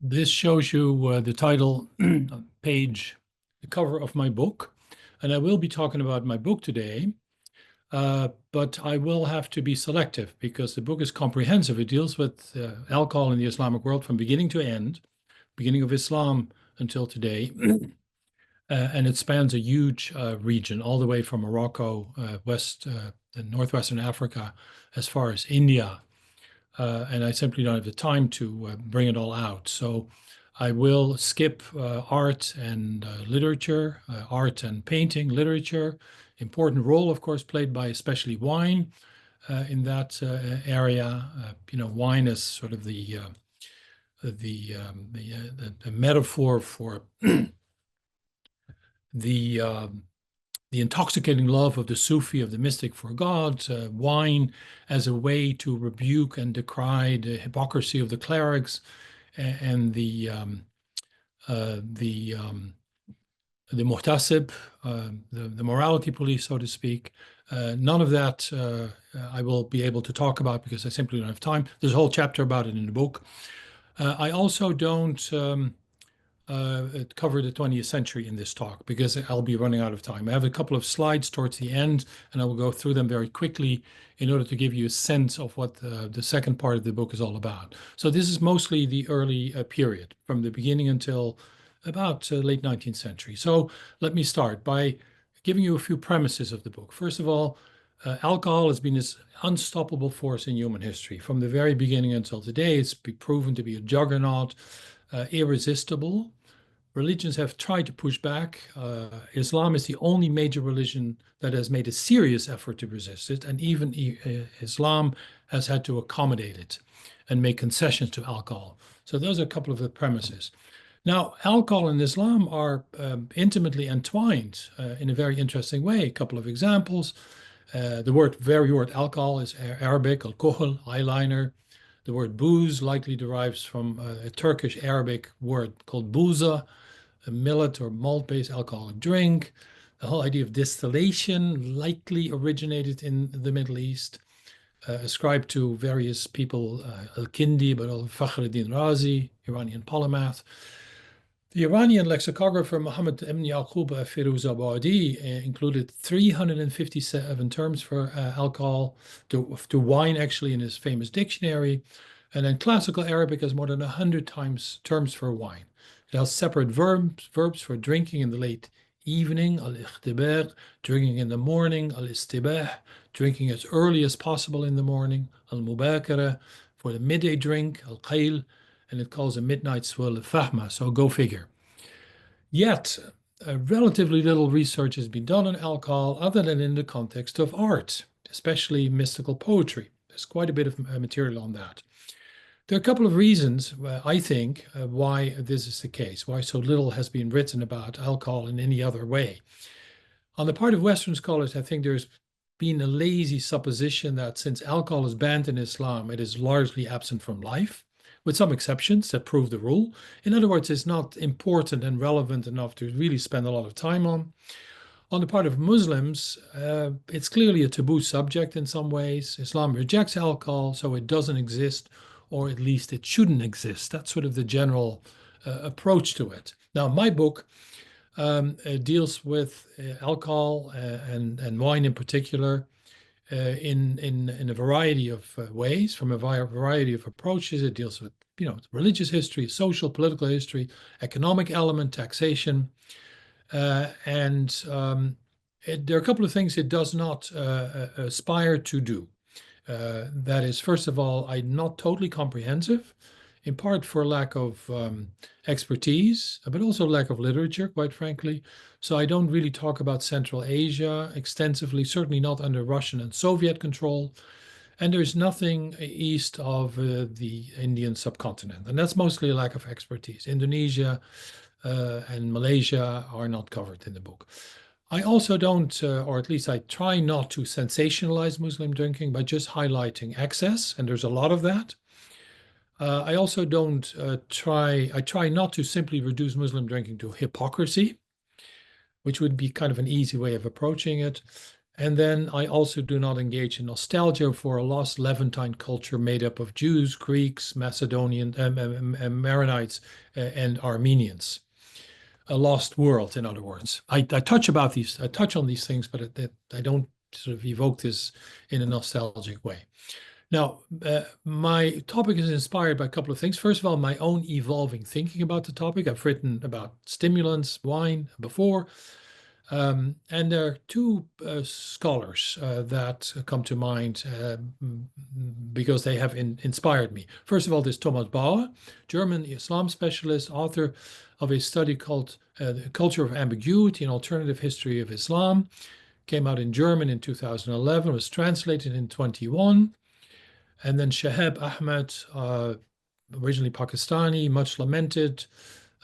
This shows you the title page, the cover of my book. And I will be talking about my book today, but I will have to be selective because the book is comprehensive. It deals with alcohol in the Islamic world from beginning to end, beginning of Islam until today. And it spans a huge region, all the way from Morocco, northwestern Africa, as far as India. And I simply don't have the time to bring it all out. So I will skip art and literature, art and painting, literature. Important role, of course, played by especially wine in that area. Wine is sort of the metaphor for the the intoxicating love of the Sufi, of the mystic for God, wine as a way to rebuke and decry the hypocrisy of the clerics and the muhtasib, the morality police, so to speak. None of that I will be able to talk about because I simply don't have time. There's a whole chapter about it in the book. I also don't cover the 20th century in this talk because I'll be running out of time. I have a couple of slides towards the end, and I will go through them very quickly in order to give you a sense of what the second part of the book is all about. So this is mostly the early period, from the beginning until about late 19th century. So let me start by giving you a few premises of the book. First of all, alcohol has been this unstoppable force in human history. From the very beginning until today, it's been proven to be a juggernaut, irresistible. Religions have tried to push back. Islam is the only major religion that has made a serious effort to resist it, and even Islam has had to accommodate it and make concessions to alcohol. So those are a couple of the premises. Now, alcohol and Islam are intimately entwined in a very interesting way. A couple of examples. The very word alcohol is Arabic, alkohol, eyeliner. The word booze likely derives from a Turkish Arabic word called buza, a millet or malt-based alcoholic drink. The whole idea of distillation likely originated in the Middle East, ascribed to various people, Al-Kindi, but also Fakhruddin Razi, Iranian polymath. The Iranian lexicographer Muhammad ibn Yaqub Firuzabadi included 357 terms for alcohol, to wine actually, in his famous dictionary. And then classical Arabic has more than 100 times terms for wine. It has separate verbs for drinking in the late evening, al-ikhtibaq, drinking in the morning, al-istibah, drinking as early as possible in the morning, al-mubakara, for the midday drink, al-qayl, and it calls a midnight swill al-fahma, so go figure. Yet, relatively little research has been done on alcohol other than in the context of art, especially mystical poetry. There's quite a bit of material on that. There are a couple of reasons, I think, why this is the case, why so little has been written about alcohol in any other way. On the part of Western scholars, I think there's been a lazy supposition that since alcohol is banned in Islam, it is largely absent from life, with some exceptions that prove the rule. In other words, it's not important and relevant enough to really spend a lot of time on. On the part of Muslims, it's clearly a taboo subject in some ways. Islam rejects alcohol, so it doesn't exist, or at least it shouldn't exist. That's sort of the general approach to it. Now, my book deals with alcohol and wine in particular in a variety of ways, from a variety of approaches. It deals with religious history, social, political history, economic element, taxation, and there are a couple of things it does not aspire to do. That is, first of all, I'm not totally comprehensive, in part for lack of expertise, but also lack of literature, quite frankly. So I don't really talk about Central Asia extensively, certainly not under Russian and Soviet control. And there's nothing east of the Indian subcontinent. And that's mostly a lack of expertise. Indonesia and Malaysia are not covered in the book. I also don't, or at least I try not to sensationalize Muslim drinking by just highlighting excess, and there's a lot of that. I also don't I try not to simply reduce Muslim drinking to hypocrisy, which would be kind of an easy way of approaching it. And then I also do not engage in nostalgia for a lost Levantine culture made up of Jews, Greeks, Macedonian, Maronites, and Armenians. A lost world, in other words. I touch on these things, but I don't sort of evoke this in a nostalgic way. Now, my topic is inspired by a couple of things. First of all, my own evolving thinking about the topic. I've written about stimulants, wine before, and there are two scholars that come to mind because they have inspired me. First of all, there's Thomas Bauer, German Islam specialist, author of a study called The Culture of Ambiguity, an Alternative History of Islam. Came out in German in 2011, was translated in 21. And then Shahab Ahmed, originally Pakistani, much lamented,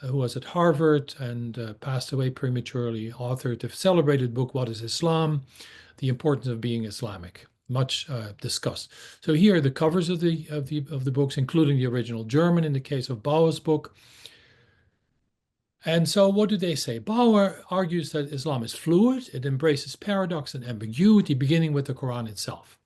who was at Harvard and passed away prematurely, authored the celebrated book, What is Islam? The Importance of Being Islamic, much discussed. So here are the covers of the books, including the original German in the case of Bauer's book. And so what do they say? Bauer argues that Islam is fluid. It embraces paradox and ambiguity, beginning with the Quran itself.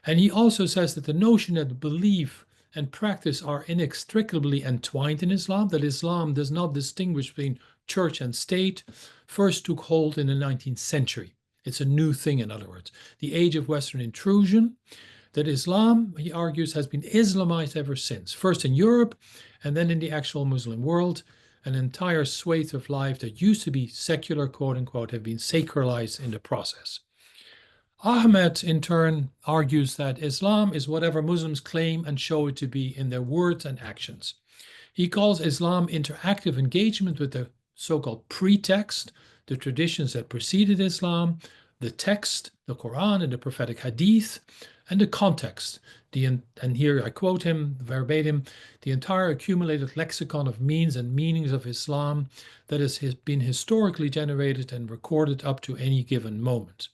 And he also says that the notion that belief and practice are inextricably entwined in Islam, that Islam does not distinguish between church and state, first took hold in the 19th century. It's a new thing, in other words. The age of Western intrusion, that Islam, he argues, has been Islamized ever since, first in Europe and then in the actual Muslim world. An entire swathe of life that used to be secular, quote unquote, have been sacralized in the process. Ahmed, in turn, argues that Islam is whatever Muslims claim and show it to be in their words and actions. He calls Islam interactive engagement with the so-called pretext, the traditions that preceded Islam, the text, the Quran and the prophetic hadith, and the context. And here I quote him verbatim, the entire accumulated lexicon of means and meanings of Islam that has been historically generated and recorded up to any given moment.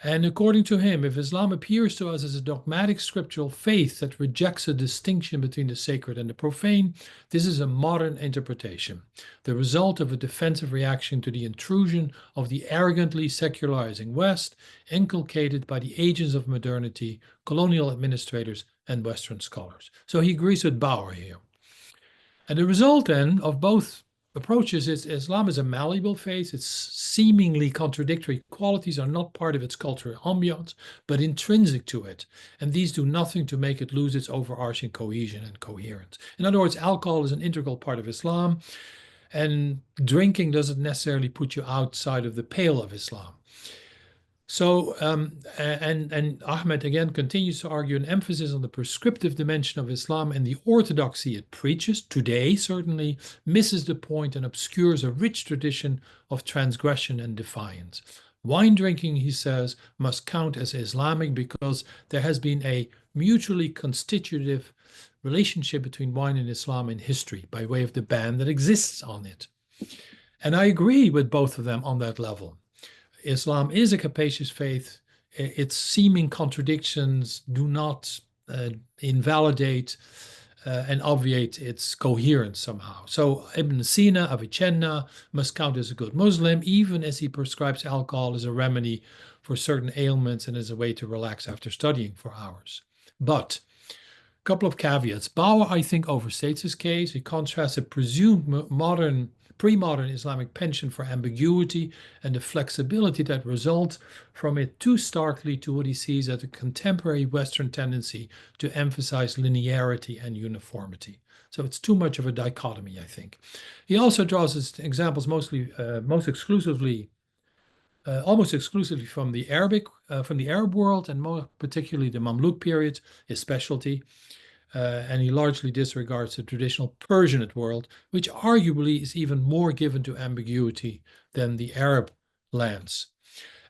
And according to him, if Islam appears to us as a dogmatic scriptural faith that rejects a distinction between the sacred and the profane, this is a modern interpretation, the result of a defensive reaction to the intrusion of the arrogantly secularizing West, inculcated by the agents of modernity, colonial administrators, and Western scholars. So he agrees with Bauer here. And the result then of both approaches is Islam is a malleable faith. Its seemingly contradictory qualities are not part of its cultural ambiance, but intrinsic to it. And these do nothing to make it lose its overarching cohesion and coherence. In other words, alcohol is an integral part of Islam, and drinking doesn't necessarily put you outside of the pale of Islam. So, and Ahmed again continues to argue an emphasis on the prescriptive dimension of Islam and the orthodoxy it preaches, today certainly, misses the point and obscures a rich tradition of transgression and defiance. Wine drinking, he says, must count as Islamic because there has been a mutually constitutive relationship between wine and Islam in history by way of the ban that exists on it. And I agree with both of them on that level. Islam is a capacious faith. Its seeming contradictions do not invalidate and obviate its coherence somehow. So Ibn Sina, Avicenna must count as a good Muslim, even as he prescribes alcohol as a remedy for certain ailments and as a way to relax after studying for hours. But a couple of caveats. Bauer, I think, overstates his case. He contrasts a presumed pre-modern Islamic penchant for ambiguity and the flexibility that results from it too starkly to what he sees as a contemporary Western tendency to emphasize linearity and uniformity. So it's too much of a dichotomy, I think. He also draws his examples almost exclusively from the Arab world, and more particularly the Mamluk period, his specialty. And he largely disregards the traditional Persian world, which arguably is even more given to ambiguity than the Arab lands.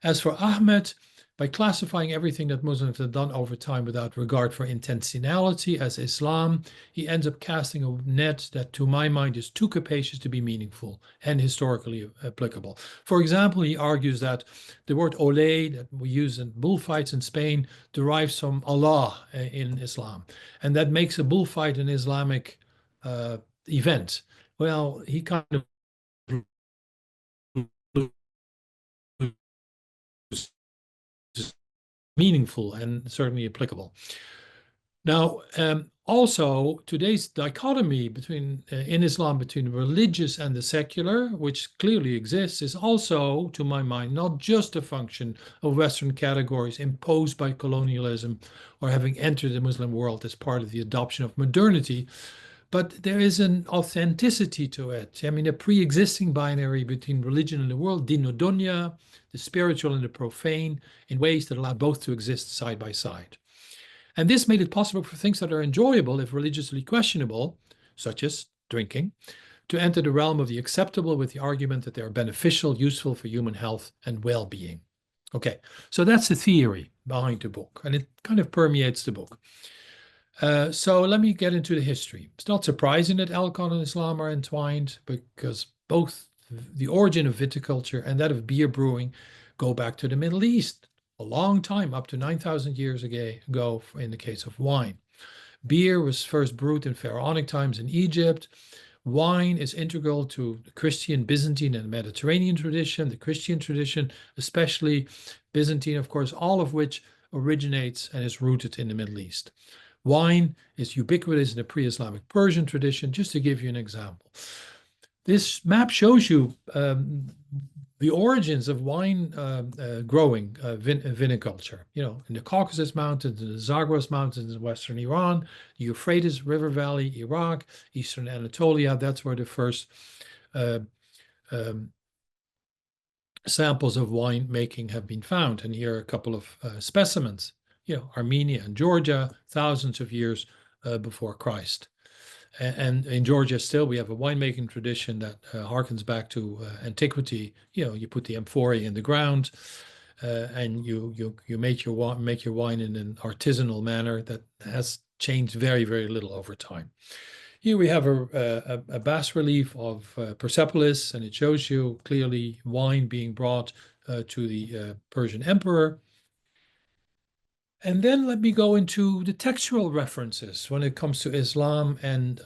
As for Ahmed, by classifying everything that Muslims have done over time without regard for intentionality as Islam, he ends up casting a net that, to my mind, is too capacious to be meaningful and historically applicable. For example, he argues that the word olé that we use in bullfights in Spain derives from Allah in Islam, and that makes a bullfight an Islamic event. Well, he kind of meaningful and certainly applicable. Now, also today's dichotomy between in Islam between religious and the secular, which clearly exists, is also, to my mind, not just a function of Western categories imposed by colonialism or having entered the Muslim world as part of the adoption of modernity, but there is an authenticity to it. I mean, a pre-existing binary between religion and the world, din and dunya, the spiritual and the profane, in ways that allow both to exist side by side. And this made it possible for things that are enjoyable, if religiously questionable, such as drinking, to enter the realm of the acceptable with the argument that they are beneficial, useful for human health and well-being. Okay, so that's the theory behind the book, and it kind of permeates the book. So let me get into the history. It's not surprising that alcohol and Islam are entwined, because both the origin of viticulture and that of beer brewing go back to the Middle East a long time, up to 9,000 years ago in the case of wine. Beer was first brewed in pharaonic times in Egypt. Wine is integral to the Christian, Byzantine, and Mediterranean tradition, the Christian tradition, especially Byzantine, of course, all of which originates and is rooted in the Middle East. Wine is ubiquitous in the pre-Islamic Persian tradition, just to give you an example. This map shows you the origins of wine growing, viniculture. You know, in the Caucasus Mountains, in the Zagros Mountains in western Iran, the Euphrates River Valley, Iraq, eastern Anatolia. That's where the first samples of wine making have been found. And here are a couple of specimens. You know, Armenia and Georgia, thousands of years before Christ. And in Georgia still, we have a winemaking tradition that harkens back to antiquity. You know, you put the amphorae in the ground, and you make your wine in an artisanal manner that has changed very, very little over time. Here we have a bas relief of Persepolis, and it shows you clearly wine being brought to the Persian emperor. And then let me go into the textual references when it comes to Islam and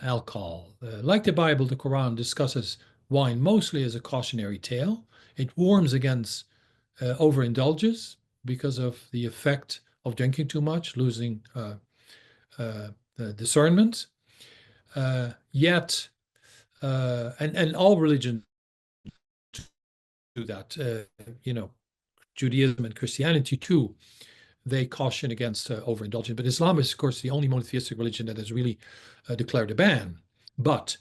alcohol. Like the Bible, the Quran discusses wine mostly as a cautionary tale. It warns against overindulgence because of the effect of drinking too much, losing discernment. Yet, and all religions do that, you know, Judaism and Christianity too. They caution against overindulgence. But Islam is, of course, the only monotheistic religion that has really declared a ban. But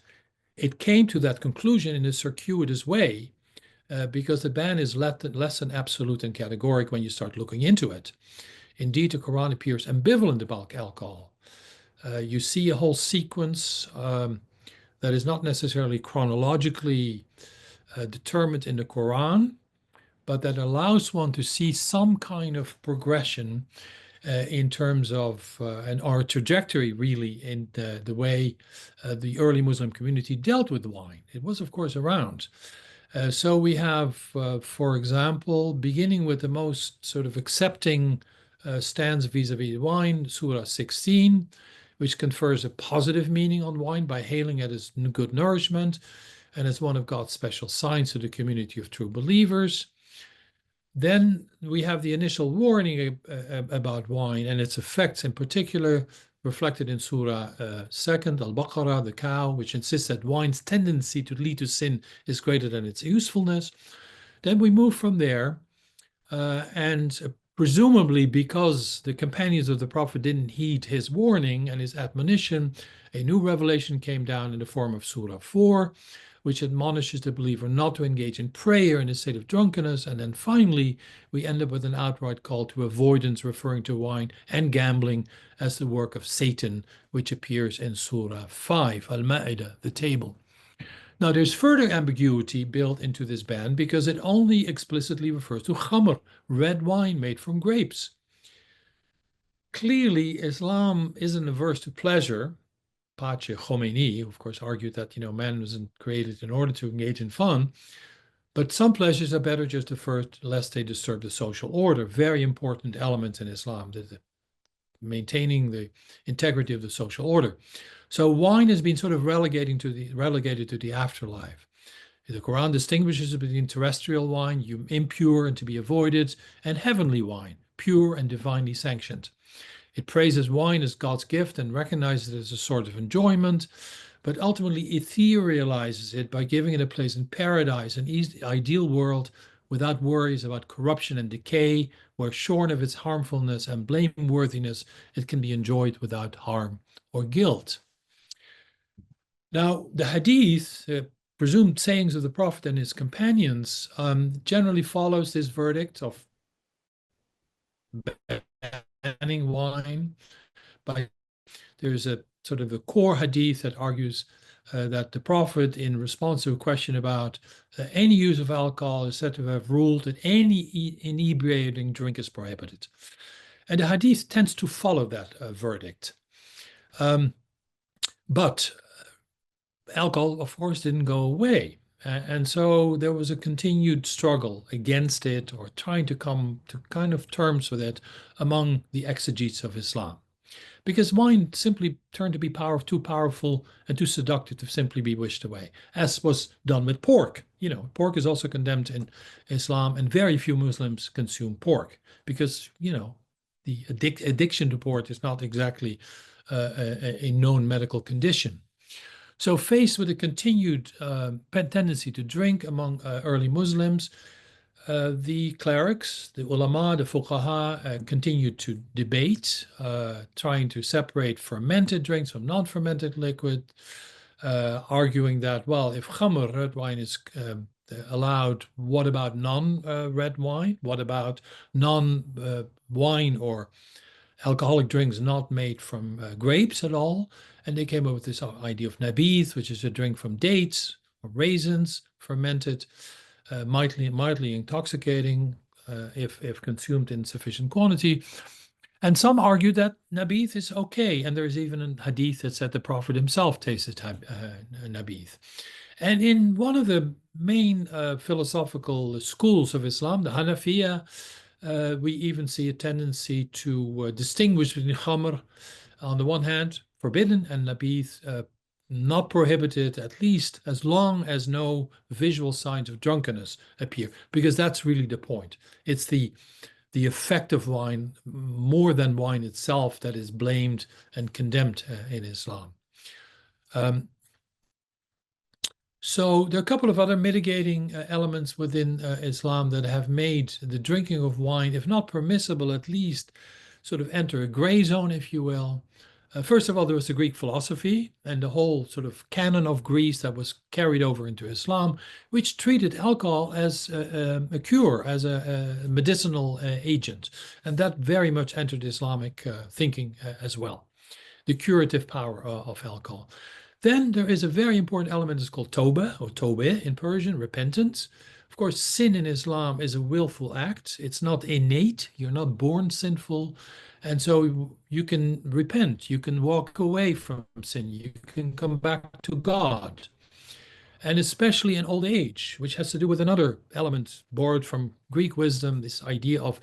it came to that conclusion in a circuitous way because the ban is less than absolute and categoric when you start looking into it. Indeed, the Quran appears ambivalent about alcohol. You see a whole sequence that is not necessarily chronologically determined in the Quran, but that allows one to see some kind of progression in terms of and our trajectory really in the way the early Muslim community dealt with wine. It was, of course, around. So we have, for example, beginning with the most sort of accepting stance vis-a-vis wine, Surah 16, which confers a positive meaning on wine by hailing it as good nourishment and as one of God's special signs to the community of true believers. Then we have the initial warning about wine and its effects, in particular reflected in Surah 2, Al-Baqarah, the cow, which insists that wine's tendency to lead to sin is greater than its usefulness. Then we move from there, and presumably because the companions of the Prophet didn't heed his warning and his admonition, a new revelation came down in the form of Surah 4, which admonishes the believer not to engage in prayer in a state of drunkenness. And then finally, we end up with an outright call to avoidance, referring to wine and gambling as the work of Satan, which appears in Surah 5, Al-Ma'idah, the table. Now, there's further ambiguity built into this ban because it only explicitly refers to khamr, red wine made from grapes. Clearly, Islam isn't averse to pleasure. Pacha Khomeini, who of course argued that, you know, man wasn't created in order to engage in fun, but some pleasures are better just deferred lest they disturb the social order. Very important element in Islam, maintaining the integrity of the social order. So wine has been sort of relegated to the afterlife. The Quran distinguishes between terrestrial wine, impure and to be avoided, and heavenly wine, pure and divinely sanctioned. It praises wine as God's gift and recognizes it as a sort of enjoyment, but ultimately etherealizes it by giving it a place in paradise, an ideal world without worries about corruption and decay, where shorn of its harmfulness and blameworthiness, it can be enjoyed without harm or guilt. Now, the hadith, presumed sayings of the Prophet and his companions, generally follows this verdict of banning wine. There's a sort of a core hadith that argues that the Prophet, in response to a question about any use of alcohol, is said to have ruled that any inebriating drink is prohibited. And the hadith tends to follow that verdict. But alcohol, of course, didn't go away. And so there was a continued struggle against it, or trying to come to kind of terms with it among the exegetes of Islam. Because wine simply turned to be too powerful and too seductive to simply be wished away, as was done with pork. Pork is also condemned in Islam, and very few Muslims consume pork because, the addiction to pork is not exactly a known medical condition. So faced with a continued tendency to drink among early Muslims, the clerics, the ulama, the fuqaha, continued to debate, trying to separate fermented drinks from non-fermented liquid, arguing that, well, if khamr, red wine, is allowed, what about non-red wine? What about non-wine or alcoholic drinks not made from grapes at all? And they came up with this idea of nabith, which is a drink from dates or raisins, fermented, mildly intoxicating if consumed in sufficient quantity. And some argue that nabith is okay. And there's even a hadith that said the Prophet himself tasted nabith. And in one of the main philosophical schools of Islam, the Hanafiya, we even see a tendency to distinguish between khamr, on the one hand, forbidden, and nabith, not prohibited, at least as long as no visual signs of drunkenness appear, because that's really the point. It's the effect of wine more than wine itself that is blamed and condemned in Islam. So there are a couple of other mitigating elements within Islam that have made the drinking of wine, if not permissible, at least sort of enter a gray zone, if you will. First of all, there was the Greek philosophy and the whole sort of canon of Greece that was carried over into Islam, which treated alcohol as a cure, as a medicinal agent. And that very much entered Islamic thinking as well, the curative power of alcohol. Then there is a very important element that's called tawbah, or tawbah in Persian, repentance. Of course, sin in Islam is a willful act. It's not innate. You're not born sinful. And so you can repent. You can walk away from sin. You can come back to God. And especially in old age, which has to do with another element borrowed from Greek wisdom, this idea of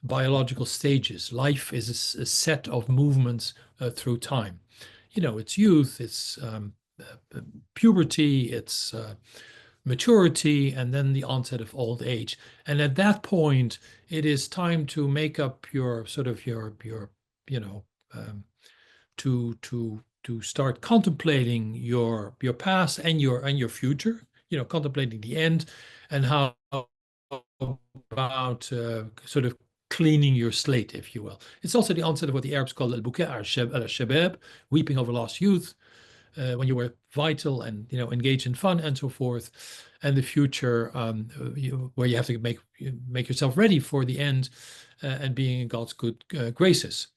biological stages. Life is a set of movements through time. It's youth, it's puberty, it's maturity, and then the onset of old age. And at that point, it is time to make up your sort of to start contemplating your past and your future. Contemplating the end and how about sort of cleaning your slate, if you will. It's also the onset of what the Arabs call al-buka al-shabab, weeping over lost youth, when you were vital and engaged in fun and so forth, and the future, where you have to make yourself ready for the end and being in God's good graces.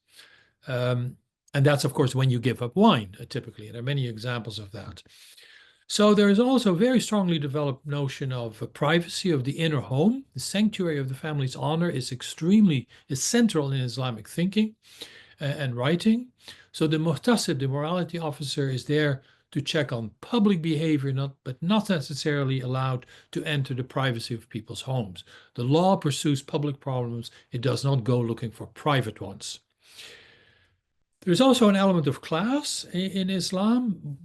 And that's, of course, when you give up wine, typically. And there are many examples of that. So there is also a very strongly developed notion of privacy of the inner home. The sanctuary of the family's honor is central in Islamic thinking and writing. So the muhtasib, the morality officer, is there to check on public behavior, but not necessarily allowed to enter the privacy of people's homes. The law pursues public problems. It does not go looking for private ones. There's also an element of class in Islam,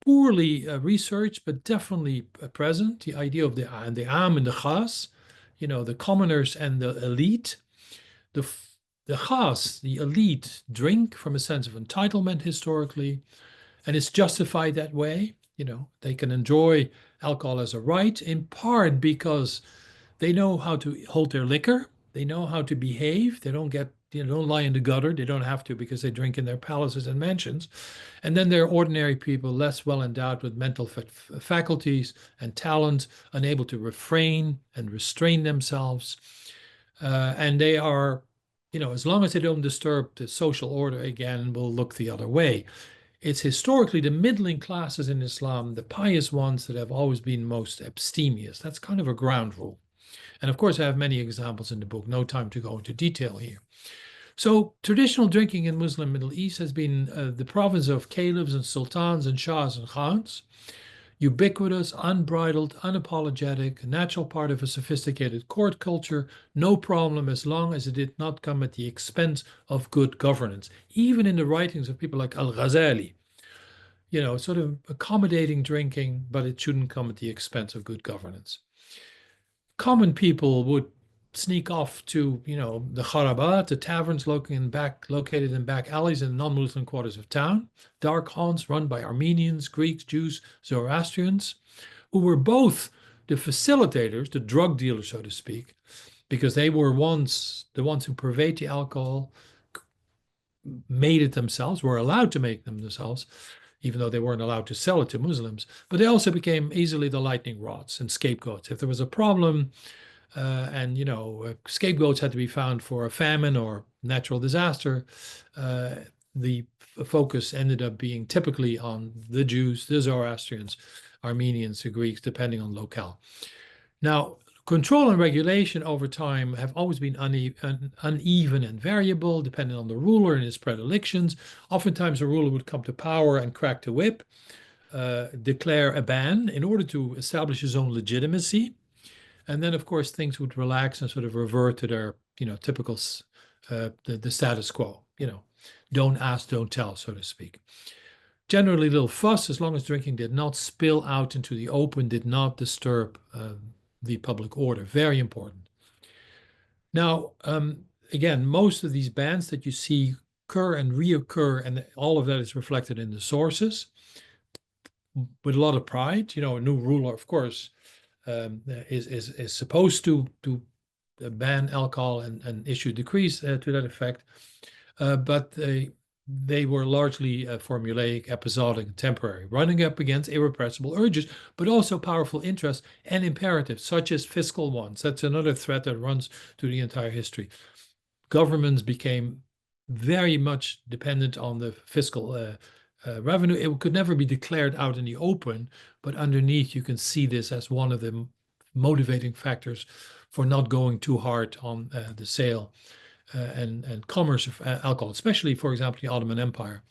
poorly researched, but definitely present. The idea of the am and the khas, the commoners and the elite. The the Khas, the elite, drink from a sense of entitlement historically, and it's justified that way. They can enjoy alcohol as a right, in part because they know how to hold their liquor. They know how to behave. They don't lie in the gutter. They don't have to because they drink in their palaces and mansions. And then there are ordinary people, less well endowed with mental faculties and talent, unable to refrain and restrain themselves. And they are, as long as they don't disturb the social order again, will look the other way. It's historically the middling classes in Islam, the pious ones, that have always been most abstemious. That's kind of a ground rule. And of course, I have many examples in the book, no time to go into detail here. So traditional drinking in Muslim Middle East has been the province of caliphs and sultans and shahs and khans, ubiquitous, unbridled, unapologetic, a natural part of a sophisticated court culture, no problem as long as it did not come at the expense of good governance. Even in the writings of people like Al-Ghazali, sort of accommodating drinking, but it shouldn't come at the expense of good governance. Common people would sneak off to, the kharabat, the taverns located in back alleys in non-Muslim quarters of town, dark haunts run by Armenians, Greeks, Jews, Zoroastrians, who were both the facilitators, the drug dealers, so to speak, because they were once the ones who purveyed the alcohol, made it themselves, were allowed to make them themselves, even though they weren't allowed to sell it to Muslims. But they also became easily the lightning rods and scapegoats. If there was a problem, and scapegoats had to be found for a famine or natural disaster, the focus ended up being typically on the Jews, the Zoroastrians, Armenians, the Greeks, depending on locale. Now, control and regulation over time have always been uneven and variable, depending on the ruler and his predilections. Oftentimes, a ruler would come to power and crack the whip, declare a ban in order to establish his own legitimacy. And then, of course, things would relax and sort of revert to their, typical, the status quo, don't ask, don't tell, so to speak. Generally, little fuss, as long as drinking did not spill out into the open, did not disturb the public order. Very important. Now, again, most of these bans that you see occur and reoccur, and all of that is reflected in the sources with a lot of pride. A new ruler, of course, is supposed to ban alcohol and issue decrees to that effect, but they were largely formulaic, episodic, and temporary, running up against irrepressible urges, but also powerful interests and imperatives, such as fiscal ones. That's another threat that runs through the entire history. Governments became very much dependent on the fiscal revenue. It could never be declared out in the open, but underneath you can see this as one of the motivating factors for not going too hard on the sale and commerce of alcohol, especially, for example, the Ottoman Empire.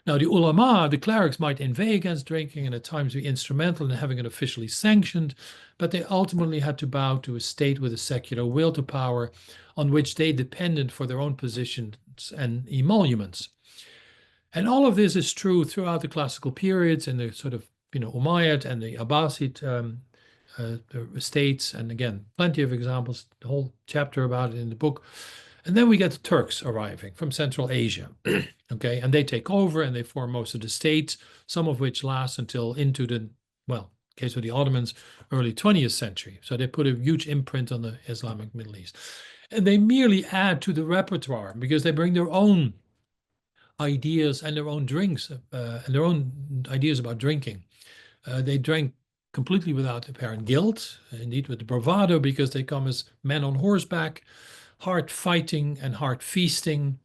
Now, the ulama, the clerics, might inveigh against drinking and at times be instrumental in having it officially sanctioned, but they ultimately had to bow to a state with a secular will to power on which they depended for their own positions and emoluments. And all of this is true throughout the classical periods and the sort of, Umayyad and the Abbasid the states. And again, plenty of examples, the whole chapter about it in the book. And then we get the Turks arriving from Central Asia, okay? And they take over and they form most of the states, some of which last until into the, well, case of the Ottomans, early 20th century. So they put a huge imprint on the Islamic Middle East. And they merely add to the repertoire because they bring their own ideas and their own drinks and their own ideas about drinking. They drank completely without apparent guilt, indeed with bravado, because they come as men on horseback, hard fighting and hard feasting,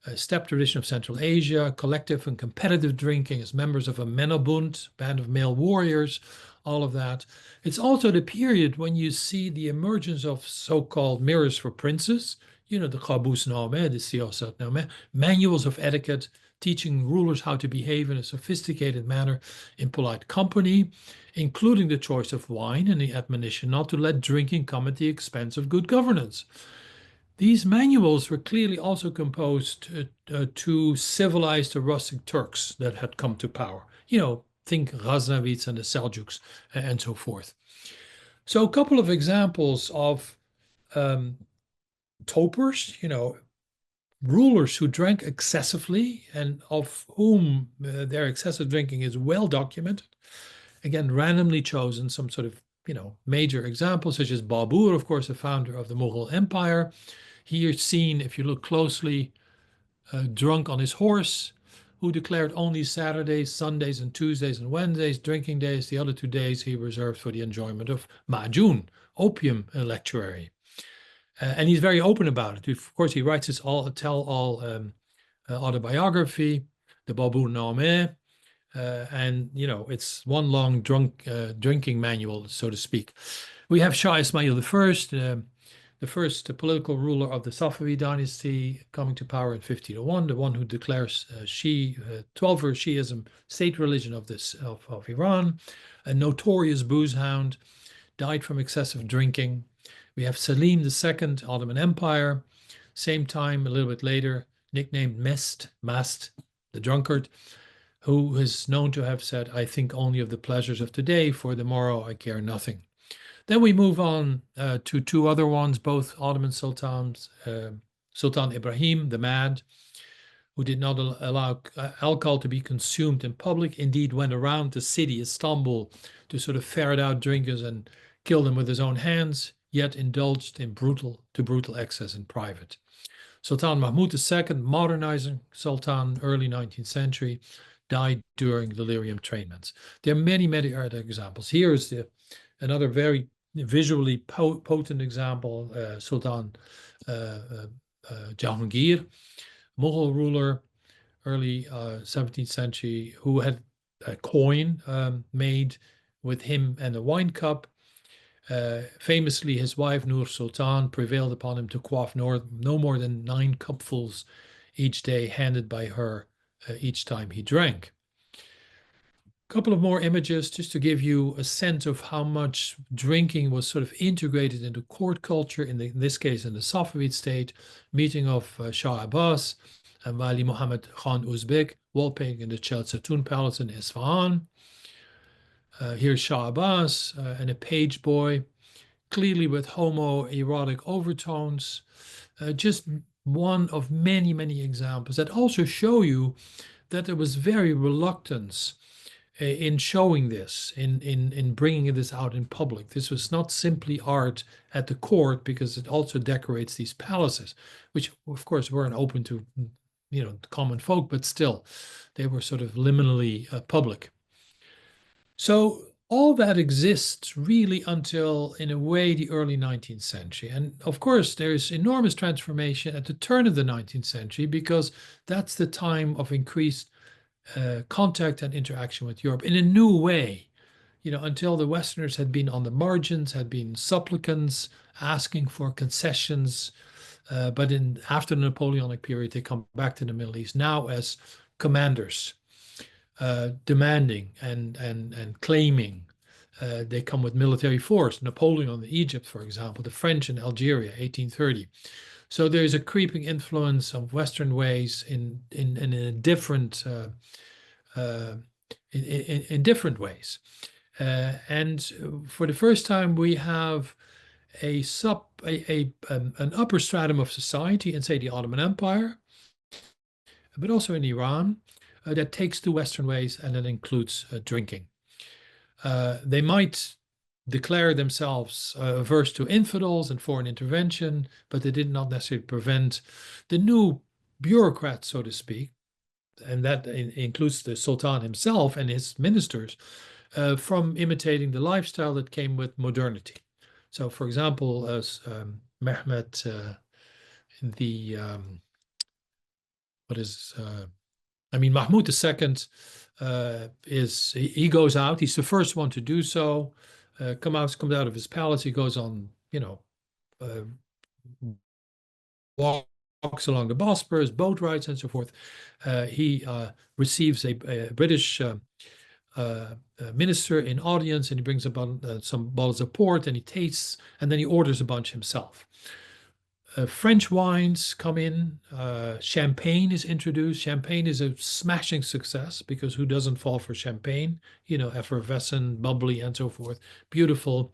a steppe tradition of Central Asia, collective and competitive drinking as members of a menabund, band of male warriors, all of that. It's also the period when you see the emergence of so-called mirrors for princes, the Qabusname, the Siyasatname, manuals of etiquette, teaching rulers how to behave in a sophisticated manner in polite company, including the choice of wine and the admonition not to let drinking come at the expense of good governance. These manuals were clearly also composed to civilize the rustic Turks that had come to power. Think Ghaznavids and the Seljuks and so forth. So a couple of examples of topers, rulers who drank excessively and of whom their excessive drinking is well documented. Again, randomly chosen, some sort of major examples, such as Babur, of course, the founder of the Mughal Empire. Here seen, if you look closely, drunk on his horse, who declared only Saturdays, Sundays, and Tuesdays and Wednesdays drinking days. The other 2 days he reserved for the enjoyment of Majun, opium lectuary. And he's very open about it. Of course, he writes his tell-all autobiography, the Babur Nameh, and it's one long drinking manual, so to speak. We have Shah Ismail I, the first political ruler of the Safavid dynasty, coming to power in 1501, the one who declares Twelver Shiism state religion of Iran, a notorious booze hound, died from excessive drinking. We have Selim II, Ottoman Empire, same time, a little bit later, nicknamed Mast, the drunkard, who is known to have said, "I think only of the pleasures of today, for the morrow I care nothing." Then we move on to two other ones, both Ottoman sultans, Sultan Ibrahim, the Mad, who did not allow alcohol to be consumed in public, indeed went around the city, Istanbul, to sort of ferret out drinkers and kill them with his own hands, yet indulged in brutal excess in private. Sultan Mahmud II, modernizing sultan, early 19th century, died during delirium tremens. There are many, many other examples. Here is another very visually potent example, Sultan Jahangir, Mughal ruler, early 17th century, who had a coin made with him and a wine cup. Famously, his wife Nur Sultan prevailed upon him to quaff no more than 9 cupfuls each day, handed by her each time he drank. A couple of more images just to give you a sense of how much drinking was sort of integrated into court culture, in this case in the Safavid state. Meeting of Shah Abbas and Wali Muhammad Khan Uzbek, wall-painting in the Chelseatun Palace in Isfahan. Here's Shah Abbas and a page boy, clearly with homoerotic overtones. Just one of many, many examples that also show you that there was very reluctance in showing this, in bringing this out in public. This was not simply art at the court, because it also decorates these palaces, which of course weren't open to common folk, but still they were sort of liminally public. So all that exists really until, in a way, the early 19th century. And of course, there's enormous transformation at the turn of the 19th century, because that's the time of increased contact and interaction with Europe in a new way. Until the Westerners had been on the margins, had been supplicants, asking for concessions. But after the Napoleonic period, they come back to the Middle East now as commanders, demanding and claiming. They come with military force. Napoleon in Egypt, for example, the French in Algeria, 1830. So there's a creeping influence of Western ways in a different in different ways. And for the first time, we have an upper stratum of society in, say, the Ottoman Empire, but also in Iran, that takes to Western ways, and that includes drinking. They might declare themselves averse to infidels and foreign intervention, but they did not necessarily prevent the new bureaucrats, so to speak, and that includes the Sultan himself and his ministers, from imitating the lifestyle that came with modernity. So, for example, as Mehmet, Mahmud II he goes out. He's the first one to do so. Comes out of his palace. He goes on, walks along the Bosporus, boat rides, and so forth. He receives a British minister in audience, and he brings about some bottles of port, and he tastes, and then he orders a bunch himself. French wines come in. Champagne is introduced. Champagne is a smashing success, because who doesn't fall for champagne? Effervescent, bubbly, and so forth. Beautiful.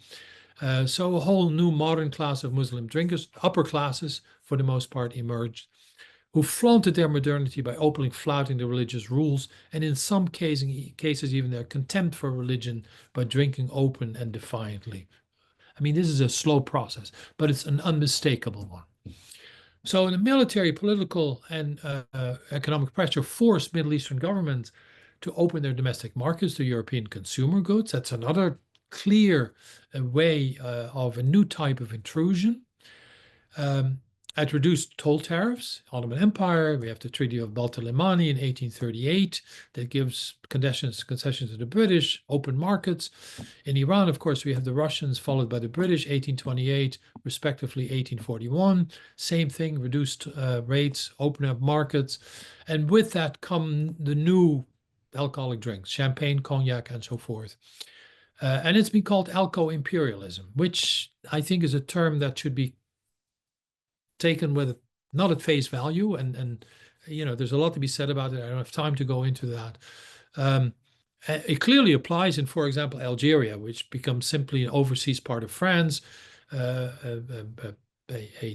So a whole new modern class of Muslim drinkers, upper classes for the most part, emerged. who flaunted their modernity by openly flouting the religious rules, and in some cases even their contempt for religion by drinking open and defiantly. I mean, this is a slow process, but it's an unmistakable one. So the military, political, and economic pressure forced Middle Eastern governments to open their domestic markets to European consumer goods. That's another clear way of a new type of intrusion. At reduced toll tariffs, Ottoman Empire, we have the Treaty of Balta-Limani in 1838 that gives concessions to the British, open markets. In Iran, of course, we have the Russians followed by the British, 1828, respectively 1841. Same thing, reduced rates, open up markets. And with that come the new alcoholic drinks, champagne, cognac, and so forth. And it's been called alco-imperialism, which I think is a term that should be taken with not at face value, and there's a lot to be said about it. I don't have time to go into that. It clearly applies in, for example, Algeria, which becomes simply an overseas part of France, a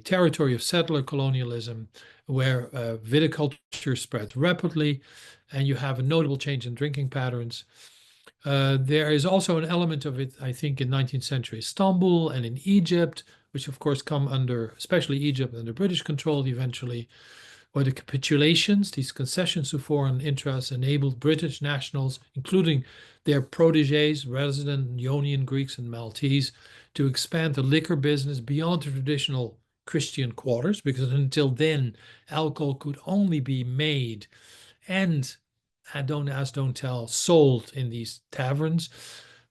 territory of settler colonialism, where viticulture spreads rapidly, and you have a notable change in drinking patterns. There is also an element of it, I think, in 19th century Istanbul and in Egypt, which of course come under, especially Egypt, under British control eventually, where the capitulations, these concessions to foreign interests, enabled British nationals, including their protégés, resident Ionian Greeks and Maltese, to expand the liquor business beyond the traditional Christian quarters, because until then, alcohol could only be made and don't ask, don't tell, sold in these taverns.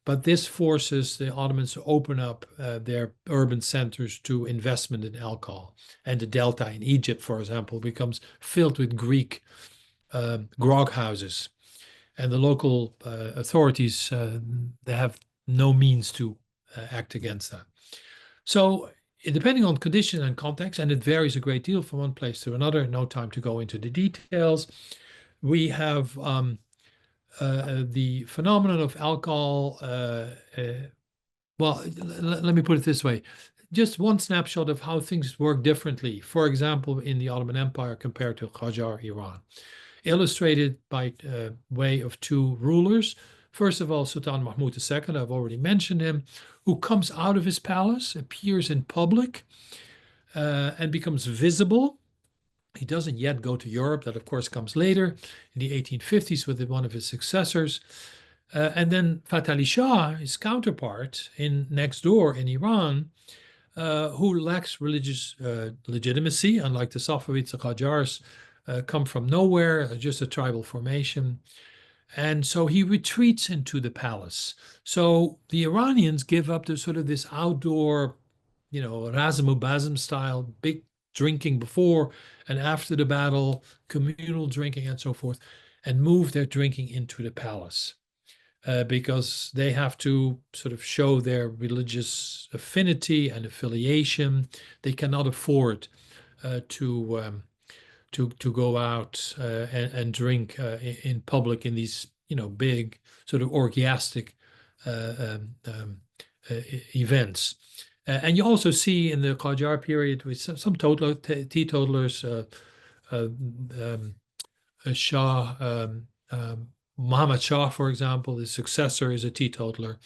But this forces the Ottomans to open up their urban centers to investment in alcohol. And the Delta in Egypt, for example, becomes filled with Greek grog houses. And the local authorities, they have no means to act against that. So depending on condition and context, and it varies a great deal from one place to another, no time to go into the details, we have the phenomenon of alcohol. Well, let me put it this way. Just one snapshot of how things work differently, for example, in the Ottoman Empire compared to Qajar, Iran, illustrated by way of two rulers. First of all, Sultan Mahmud II, I've already mentioned him, who comes out of his palace, appears in public, and becomes visible. He doesn't yet go to Europe. That, of course, comes later in the 1850s with one of his successors. And then Fatih Ali Shah, his counterpart next door in Iran, who lacks religious legitimacy, unlike the Safavids, the Qajars, come from nowhere, just a tribal formation. And so he retreats into the palace. So the Iranians give up to sort of this outdoor, Razam style, big drinking before and after the battle, communal drinking and so forth, and move their drinking into the palace because they have to sort of show their religious affinity and affiliation. They cannot afford to go out and drink in public in these big sort of orgiastic events. And you also see in the Qajar period with some teetotalers, Shah, Muhammad Shah, for example, his successor is a teetotaler.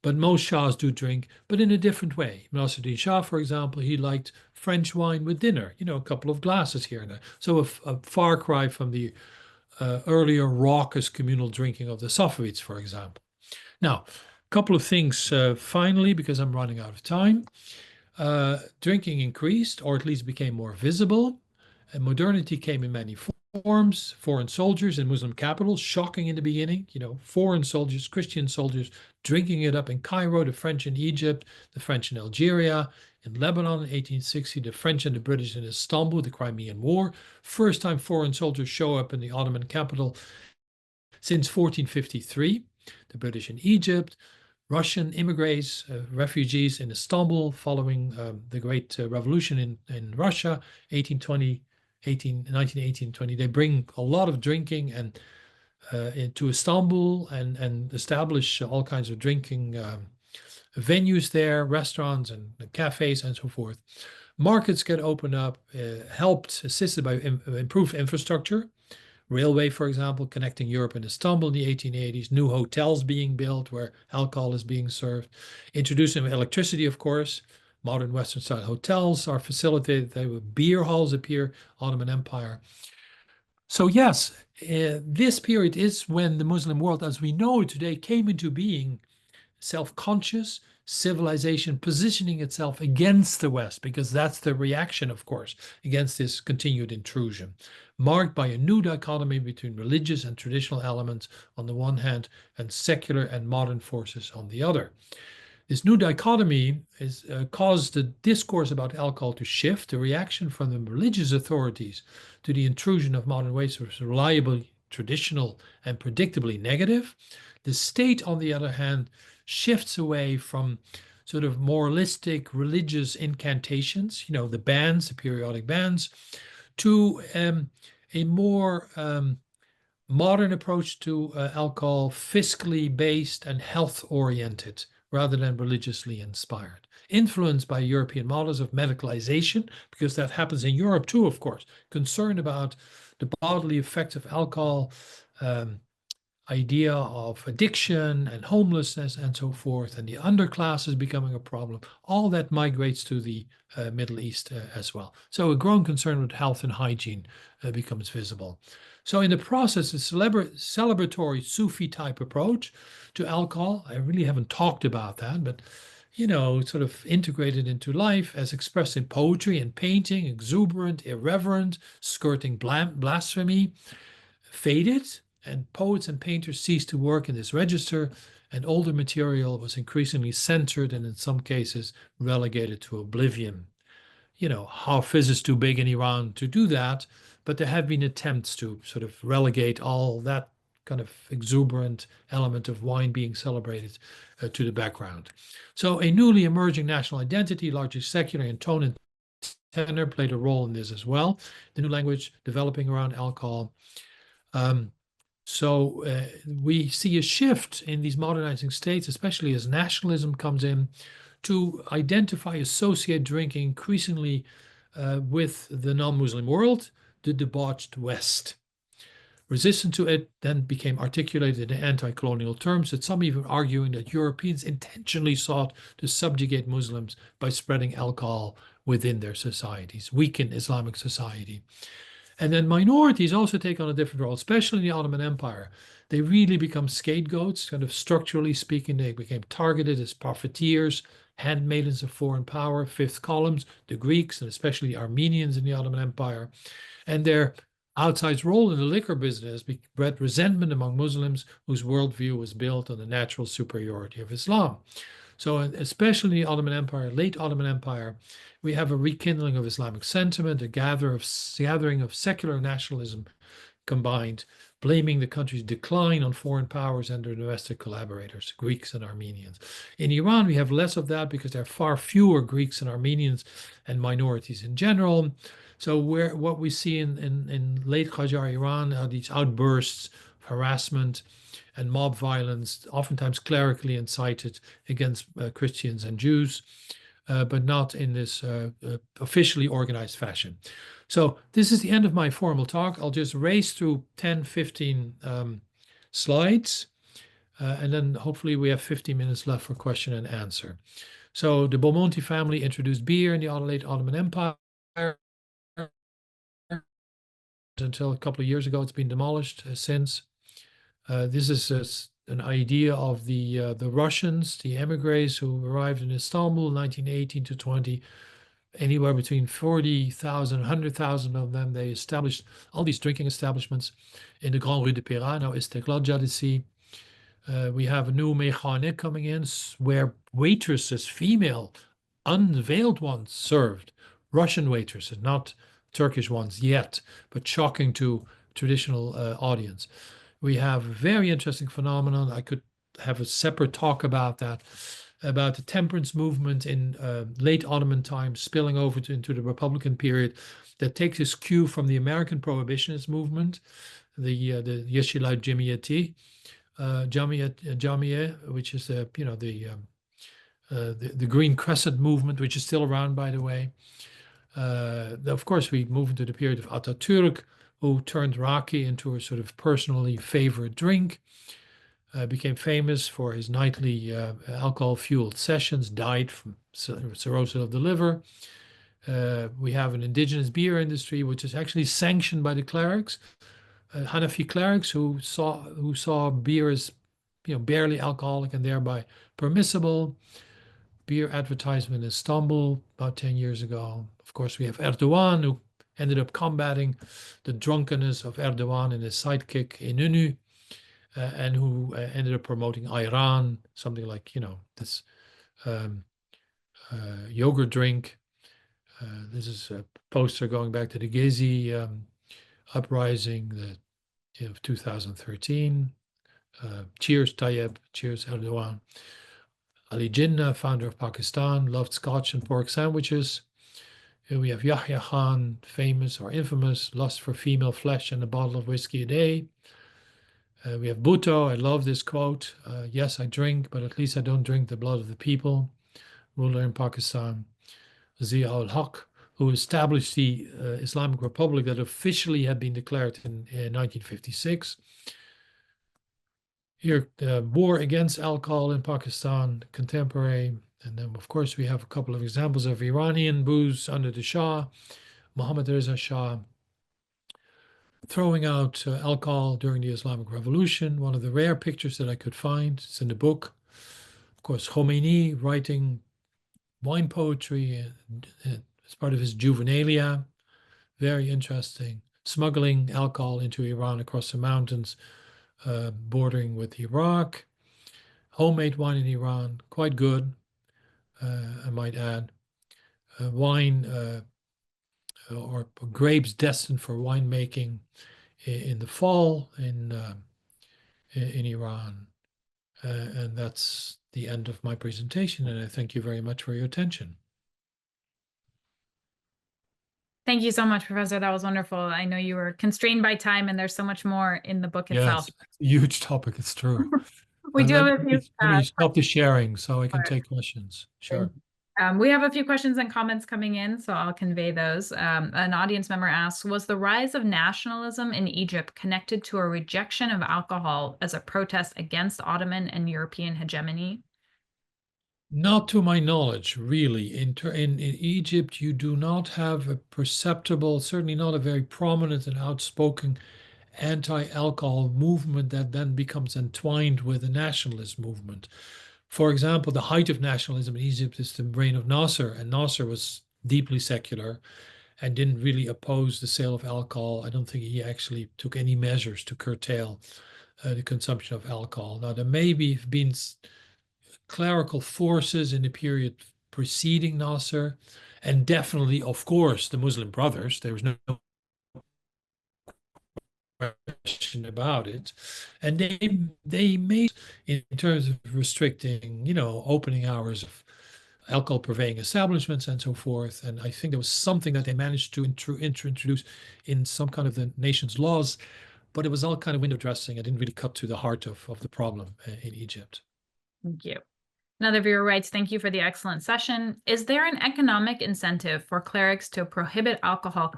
But most Shahs do drink, but in a different way. Nasruddin Shah, for example, he liked French wine with dinner, a couple of glasses here and there. So a far cry from the earlier raucous communal drinking of the Safavids, for example. Now, a couple of things finally, because I'm running out of time. Drinking increased, or at least became more visible. And modernity came in many forms. Foreign soldiers in Muslim capitals, shocking in the beginning, foreign soldiers, Christian soldiers, drinking it up in Cairo, the French in Egypt, the French in Algeria, in Lebanon in 1860, the French and the British in Istanbul, the Crimean War. First time foreign soldiers show up in the Ottoman capital since 1453, the British in Egypt, Russian immigrants, refugees in Istanbul following the Great Revolution in Russia, 1918-20. They bring a lot of drinking and into Istanbul and establish all kinds of drinking venues there, restaurants and cafes and so forth. Markets get opened up, helped, assisted by improved infrastructure. Railway, for example, connecting Europe and Istanbul in the 1880s, new hotels being built where alcohol is being served, introducing electricity, of course. Modern Western style hotels are facilitated. Beer halls appear, Ottoman Empire. So, yes, this period is when the Muslim world, as we know it today, came into being, self-conscious civilization positioning itself against the West, because that's the reaction, of course, against this continued intrusion, marked by a new dichotomy between religious and traditional elements on the one hand and secular and modern forces on the other. This new dichotomy has caused the discourse about alcohol to shift. The reaction from the religious authorities to the intrusion of modern ways was reliably traditional and predictably negative. The state, on the other hand, shifts away from sort of moralistic religious incantations, the bans, the periodic bans, to a more modern approach to alcohol, fiscally based and health oriented rather than religiously inspired. Influenced by European models of medicalization, because that happens in Europe too, of course. Concern about the bodily effects of alcohol, idea of addiction and homelessness and so forth, and the underclass is becoming a problem. All that migrates to the Middle East as well. So a growing concern with health and hygiene becomes visible. So in the process, a celebratory Sufi type approach to alcohol, I really haven't talked about that, but sort of integrated into life as expressed in poetry and painting, exuberant, irreverent, skirting blasphemy, faded, and poets and painters ceased to work in this register, and older material was increasingly censored and in some cases relegated to oblivion. Hafiz is too big in Iran to do that, but there have been attempts to sort of relegate all that kind of exuberant element of wine being celebrated to the background. So a newly emerging national identity, largely secular in tone and tenor, played a role in this as well. The new language developing around alcohol. So we see a shift in these modernizing states, especially as nationalism comes in, to identify, associate drinking increasingly with the non-Muslim world, the debauched West. Resistance to it then became articulated in anti-colonial terms, with some even arguing that Europeans intentionally sought to subjugate Muslims by spreading alcohol within their societies, weaken Islamic society. And then minorities also take on a different role, especially in the Ottoman Empire. They really become scapegoats, kind of structurally speaking. They became targeted as profiteers, handmaidens of foreign power, fifth columns, the Greeks, and especially the Armenians in the Ottoman Empire. And their outsized role in the liquor business bred resentment among Muslims whose worldview was built on the natural superiority of Islam. So especially in the Ottoman Empire, late Ottoman Empire, we have a rekindling of Islamic sentiment, a gathering of secular nationalism combined, blaming the country's decline on foreign powers and their domestic collaborators, Greeks and Armenians. In Iran, we have less of that because there are far fewer Greeks and Armenians and minorities in general. So what we see in late Qajar Iran are these outbursts of harassment and mob violence, oftentimes clerically incited against Christians and Jews, but not in this officially organized fashion. So this is the end of my formal talk. I'll just race through 10, 15 slides, and then hopefully we have 15 minutes left for question and answer. So the Belmonte family introduced beer in the late Ottoman Empire. Until a couple of years ago, it's been demolished since. This is an idea of the Russians, the emigres who arrived in Istanbul in 1918 to 20. Anywhere between 40,000, 100,000 of them. They established all these drinking establishments in the Grand Rue de Péra, now Istiklal Caddesi. We have a new meykhane coming in where waitresses, female, unveiled ones, served. Russian waitresses, not Turkish ones yet, but shocking to traditional audience. We have a very interesting phenomenon. I could have a separate talk about that, about the temperance movement in late Ottoman times spilling over into the Republican period that takes its cue from the American prohibitionist movement, the Yeşilay Cemiyeti, which is the Green Crescent movement, which is still around, by the way. Of course, we move into the period of Atatürk, who turned raki into a sort of personally favorite drink, became famous for his nightly alcohol-fueled sessions, died from cirrhosis of the liver. We have an indigenous beer industry, which is actually sanctioned by the clerics, Hanafi clerics who saw beer as, barely alcoholic and thereby permissible. Beer advertisement in Istanbul about 10 years ago. Of course, we have Erdogan, who ended up combating the drunkenness of Erdogan and his sidekick Inunu, and who ended up promoting Iran, something like, this um, yogurt drink. This is a poster going back to the Gezi uprising of 2013. Cheers, Tayyip. Cheers, Erdogan. Ali Jinnah, founder of Pakistan, loved scotch and pork sandwiches. Here we have Yahya Khan, famous or infamous, lust for female flesh and a bottle of whiskey a day. We have Bhutto. I love this quote. Yes, I drink, but at least I don't drink the blood of the people. Ruler in Pakistan. Zia ul-Haq, who established the Islamic Republic that officially had been declared in 1956. Here, war against alcohol in Pakistan, contemporary. And then, of course, we have a couple of examples of Iranian booze under the Shah, Mohammad Reza Shah, throwing out alcohol during the Islamic Revolution, one of the rare pictures that I could find. It's in the book. Of course, Khomeini writing wine poetry as part of his juvenilia. Very interesting. Smuggling alcohol into Iran across the mountains, bordering with Iraq. Homemade wine in Iran, quite good, I might add. Wine or grapes destined for winemaking in the fall in Iran. And that's the end of my presentation, and I thank you very much for your attention. Thank you so much, Professor. That was wonderful. I know you were constrained by time, and there's so much more in the book itself. Yes, it's a huge topic, it's true. We do have a few. Let me stop the sharing so I can take questions. Sure. We have a few questions and comments coming in, so I'll convey those. An audience member asks, was the rise of nationalism in Egypt connected to a rejection of alcohol as a protest against Ottoman and European hegemony? Not to my knowledge, really. In Egypt, you do not have a perceptible, certainly not a very prominent and outspoken anti-alcohol movement that then becomes entwined with the nationalist movement. For example, the height of nationalism in Egypt is the reign of Nasser, and Nasser was deeply secular and didn't really oppose the sale of alcohol. I don't think he actually took any measures to curtail the consumption of alcohol. Now, there may have been clerical forces in the period preceding Nasser, and definitely, of course, the Muslim Brothers. There was no question about it. And they made, in terms of restricting, opening hours of alcohol purveying establishments and so forth. And I think there was something that they managed to introduce in some kind of the nation's laws, but it was all kind of window dressing. It didn't really cut to the heart of the problem in Egypt. Thank you. Another viewer writes, thank you for the excellent session. Is there an economic incentive for clerics to prohibit alcohol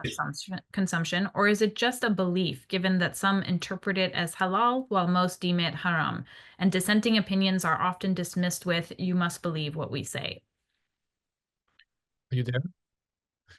consumption, or is it just a belief, given that some interpret it as halal while most deem it haram, and dissenting opinions are often dismissed with, you must believe what we say? Are you there?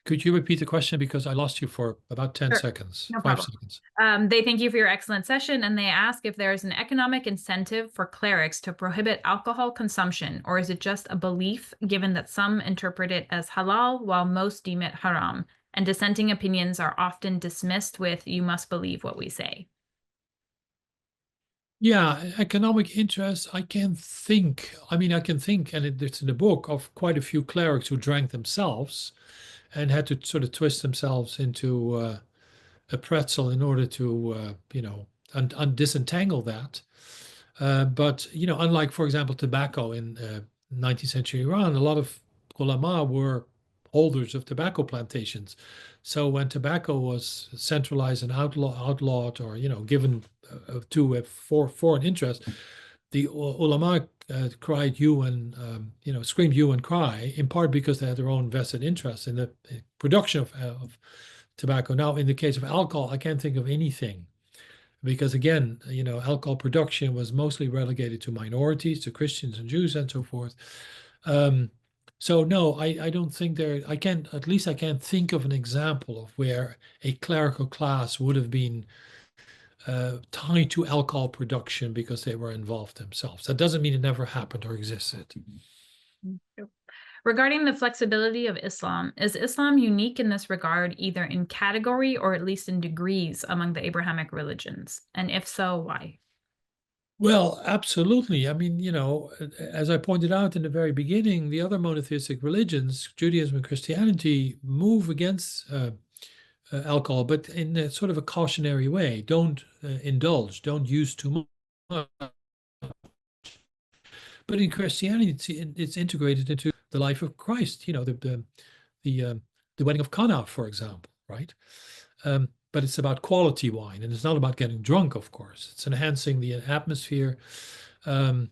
Could you repeat the question, because I lost you for about 10 seconds, no 5 problem. seconds. They thank you for your excellent session, and they ask if there is an economic incentive for clerics to prohibit alcohol consumption, or is it just a belief, given that some interpret it as halal while most deem it haram, and dissenting opinions are often dismissed with, you must believe what we say? Yeah, economic interest, I can think, and it's in the book, of quite a few clerics who drank themselves and had to sort of twist themselves into a pretzel in order to, disentangle that. But, unlike, for example, tobacco in 19th century Iran, a lot of ulama were holders of tobacco plantations. So when tobacco was centralized and outlawed or, given to a foreign interest, the ulama cried you and screamed you and cry, in part because they had their own vested interests in the production of tobacco. Now, in the case of alcohol, I can't think of anything because, again, alcohol production was mostly relegated to minorities, to Christians and Jews and so forth. So no, I don't think there. I can't. At least I can't think of an example of where a clerical class would have been tied to alcohol production because they were involved themselves. That doesn't mean it never happened or existed. Regarding the flexibility of Islam, is Islam unique in this regard, either in category or at least in degrees among the Abrahamic religions? And if so, why? Well, absolutely. I mean, as I pointed out in the very beginning, the other monotheistic religions, Judaism and Christianity, move against alcohol, but in a sort of a cautionary way. Don't indulge, don't use too much. But in Christianity, it's integrated into the life of Christ. The wedding of Cana, for example, right? But it's about quality wine, and it's not about getting drunk, of course. It's enhancing the atmosphere, and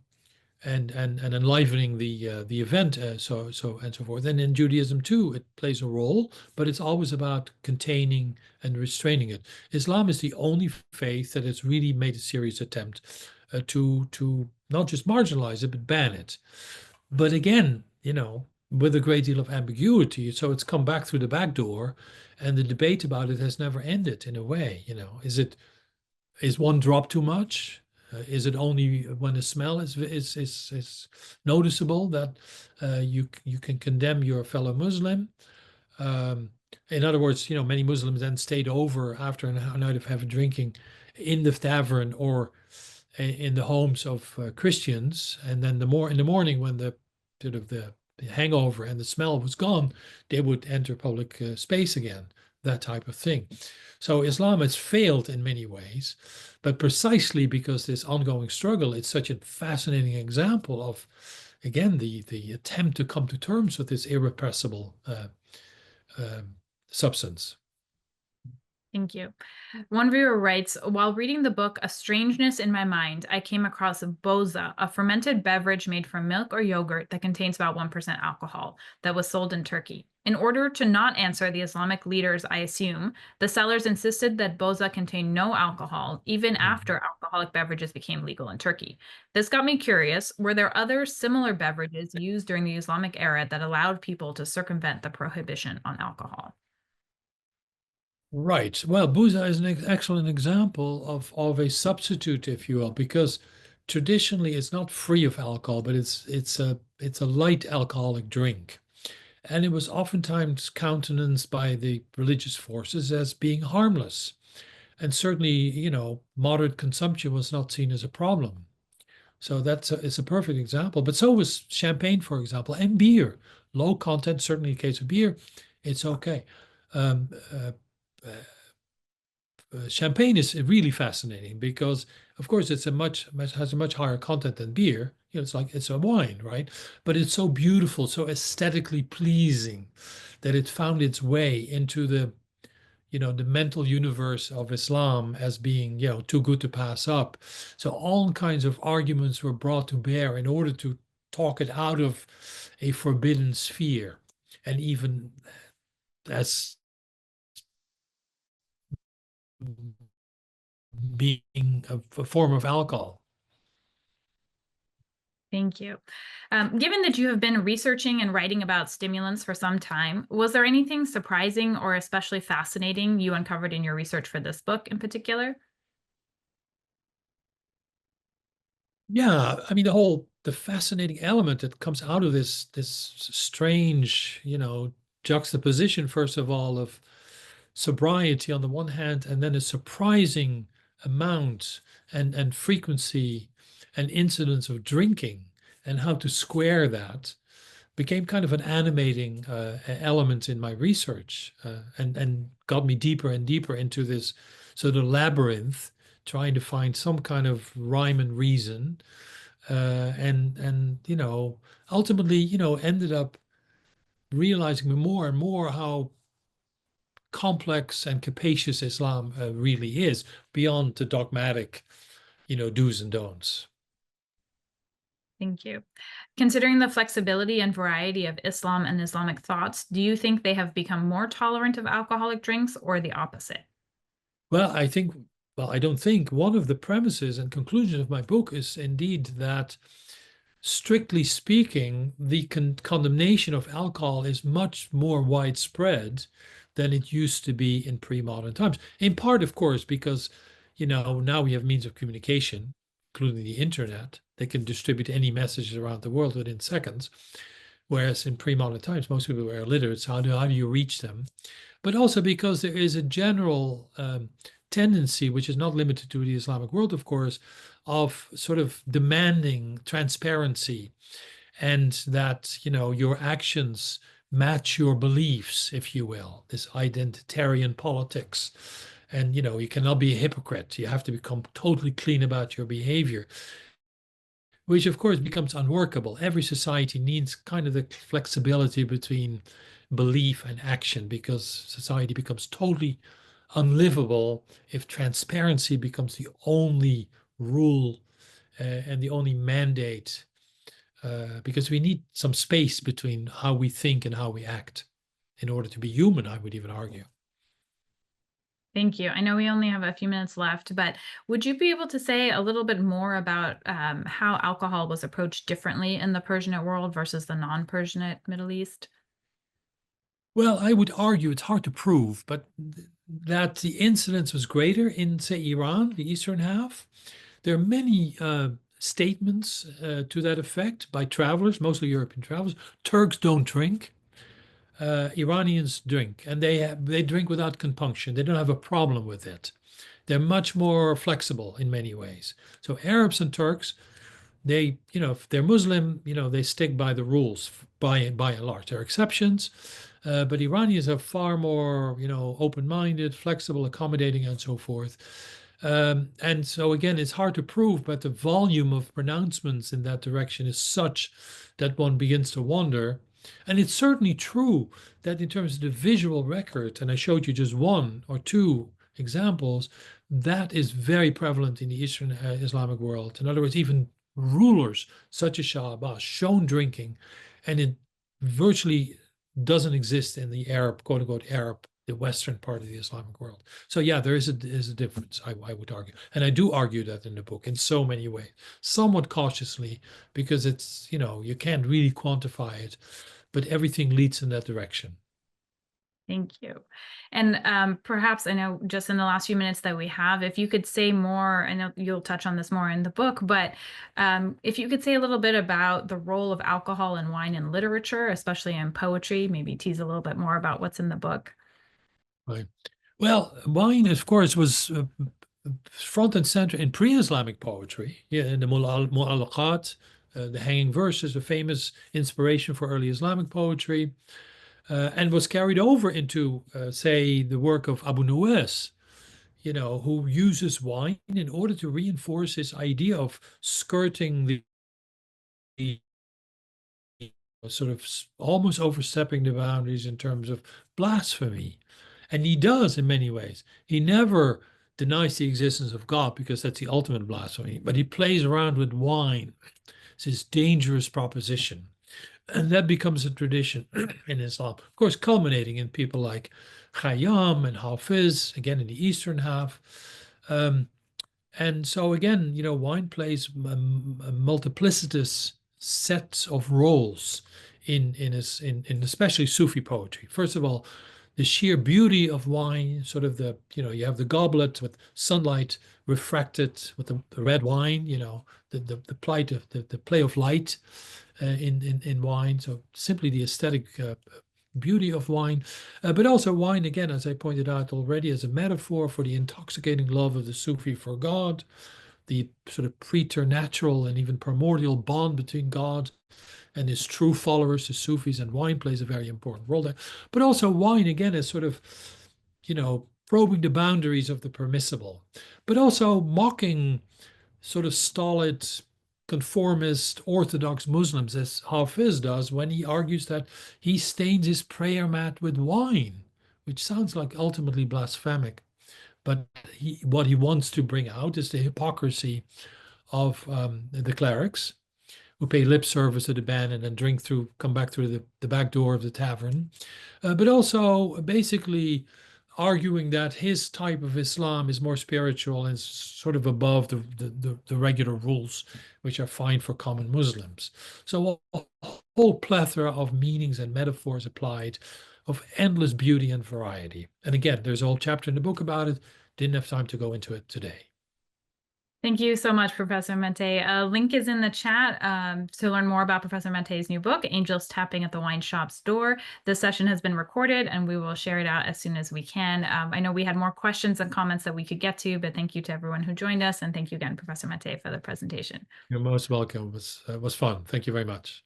enlivening the event, so and so forth. And in Judaism too, it plays a role, but it's always about containing and restraining it. Islam is the only faith that has really made a serious attempt to not just marginalize it, but ban it. But again, with a great deal of ambiguity. So it's come back through the back door, and the debate about it has never ended. In a way, is one drop too much? Is it only when the smell is noticeable that you can condemn your fellow Muslim? In other words, many Muslims then stayed over after a night of heavy drinking in the tavern or in the homes of Christians, and then in the morning when the sort of the hangover and the smell was gone, they would enter public space again, that type of thing. So Islam has failed in many ways, but precisely because this ongoing struggle, it's such a fascinating example of, again, the attempt to come to terms with this irrepressible substance. Thank you. One viewer writes, while reading the book A Strangeness in My Mind, I came across boza, a fermented beverage made from milk or yogurt that contains about 1% alcohol that was sold in Turkey. In order to not answer the Islamic leaders, I assume, the sellers insisted that boza contained no alcohol, even after alcoholic beverages became legal in Turkey. This got me curious. Were there other similar beverages used during the Islamic era that allowed people to circumvent the prohibition on alcohol? Right. Well, Buza is an excellent example of a substitute, if you will, because traditionally it's not free of alcohol, but it's a light alcoholic drink. And it was oftentimes countenanced by the religious forces as being harmless. And certainly, moderate consumption was not seen as a problem. So it's a perfect example. But so was champagne, for example, and beer. Low content, certainly in the case of beer, it's okay. Um, uh, Champagne is really fascinating because, of course, has a much higher content than beer. It's a wine, right? But it's so beautiful, so aesthetically pleasing, that it found its way into the mental universe of Islam as being, too good to pass up. So all kinds of arguments were brought to bear in order to talk it out of a forbidden sphere, and even as being a form of alcohol. Thank you. Given that you have been researching and writing about stimulants for some time, was there anything surprising or especially fascinating you uncovered in your research for this book in particular? Yeah, I mean the fascinating element that comes out of this strange, juxtaposition, first of all, of sobriety on the one hand, and then a surprising amount and frequency and incidence of drinking, and how to square that became kind of an animating element in my research, and got me deeper and deeper into this sort of labyrinth, trying to find some kind of rhyme and reason, and ultimately, ended up realizing more and more how complex and capacious Islam really is, beyond the dogmatic, do's and don'ts. Thank you. Considering the flexibility and variety of Islam and Islamic thoughts, do you think they have become more tolerant of alcoholic drinks or the opposite? Well, I don't think one of the premises and conclusions of my book is indeed that, strictly speaking, the condemnation of alcohol is much more widespread than it used to be in pre-modern times. In part, of course, because, now we have means of communication, including the internet, that can distribute any messages around the world within seconds. Whereas in pre-modern times, most people were illiterate. So how do you reach them? But also because there is a general tendency, which is not limited to the Islamic world, of course, of sort of demanding transparency, and that, your actions match your beliefs, if you will, this identitarian politics. And, you cannot be a hypocrite. You have to become totally clean about your behavior, which of course becomes unworkable. Every society needs kind of the flexibility between belief and action, because society becomes totally unlivable if transparency becomes the only rule and the only mandate, because we need some space between how we think and how we act in order to be human, I would even argue. Thank you. I know we only have a few minutes left, but would you be able to say a little bit more about how alcohol was approached differently in the Persianate world versus the non-Persianate Middle East? Well, I would argue it's hard to prove, but that the incidence was greater in, say, Iran, the eastern half. There are many statements to that effect by travelers, mostly European travelers. Turks don't drink. Iranians drink, and they drink without compunction. They don't have a problem with it. They're much more flexible in many ways. So Arabs and Turks, if they're Muslim, they stick by the rules by and large. There are exceptions, but Iranians are far more, open-minded, flexible, accommodating, and so forth. And so again, it's hard to prove, but the volume of pronouncements in that direction is such that one begins to wonder. And it's certainly true that in terms of the visual record, and I showed you just one or two examples, that is very prevalent in the Eastern Islamic world. In other words, even rulers such as Shah Abbas shown drinking, and it virtually doesn't exist in the Arab, quote unquote, Arab, the Western part of the Islamic world. So yeah, there is a difference, I would argue. And I do argue that in the book in so many ways, somewhat cautiously, because it's, you can't really quantify it, but everything leads in that direction. Thank you. And perhaps, I know just in the last few minutes that we have, if you could say more, I know you'll touch on this more in the book, but if you could say a little bit about the role of alcohol and wine in literature, especially in poetry, maybe tease a little bit more about what's in the book. Right. Well, wine, of course, was front and center in pre-Islamic poetry. Yeah, in the Mu'allaqat, the hanging verses, a famous inspiration for early Islamic poetry. And was carried over into, say, the work of Abu Nuwas, who uses wine in order to reinforce his idea of skirting the sort of almost overstepping the boundaries in terms of blasphemy. And he does in many ways. He never denies the existence of God, because that's the ultimate blasphemy, but he plays around with wine. It's this dangerous proposition. And that becomes a tradition in Islam, of course, culminating in people like Khayyam and Hafiz, again in the eastern half. And so again, wine plays a multiplicitous sets of roles in especially Sufi poetry. First of all, the sheer beauty of wine, sort of you have the goblet with sunlight refracted with the red wine, the play of light in wine. So simply the aesthetic beauty of wine, but also wine, again, as I pointed out already, as a metaphor for the intoxicating love of the Sufi for God, the sort of preternatural and even primordial bond between God and his true followers, the Sufis, and wine plays a very important role there. But also wine, again, is sort of, probing the boundaries of the permissible, but also mocking sort of stolid, conformist, orthodox Muslims, as Hafiz does when he argues that he stains his prayer mat with wine, which sounds like ultimately blasphemic. But what he wants to bring out is the hypocrisy of the clerics, who pay lip service to the ban and then come back through the back door of the tavern. But also basically arguing that his type of Islam is more spiritual and sort of above the regular rules, which are fine for common Muslims. So a whole plethora of meanings and metaphors applied, of endless beauty and variety. And again, there's a whole chapter in the book about it. Didn't have time to go into it today. Thank you so much, Professor Matthee. A link is in the chat to learn more about Professor Matthee's new book, Angels Tapping at the Wine Shop's Door. This session has been recorded, and we will share it out as soon as we can. I know we had more questions and comments that we could get to, but thank you to everyone who joined us, and thank you again, Professor Matthee, for the presentation. You're most welcome. It was fun. Thank you very much.